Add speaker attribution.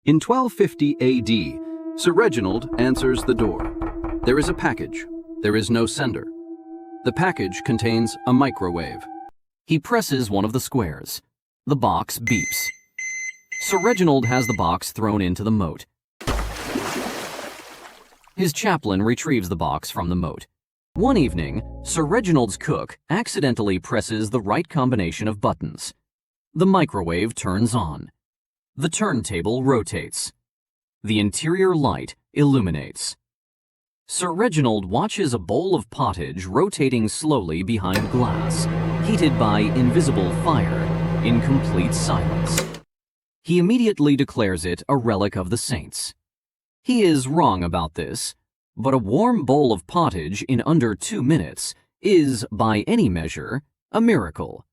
Speaker 1: In 1250 AD, Sir Reginald answers the door. There is a package. There is no sender. The package contains a microwave.
Speaker 2: He presses one of the squares. The box beeps. Sir Reginald has the box thrown into the moat. His chaplain retrieves the box from the moat. One evening, Sir Reginald's cook accidentally presses the right combination of buttons. The microwave turns on. The turntable rotates. The interior light illuminates. Sir Reginald watches a bowl of pottage rotating slowly behind glass, heated by invisible fire, in complete silence. He immediately declares it a relic of the saints. He is wrong about this, but a warm bowl of pottage in under 2 minutes is, by any measure, a miracle.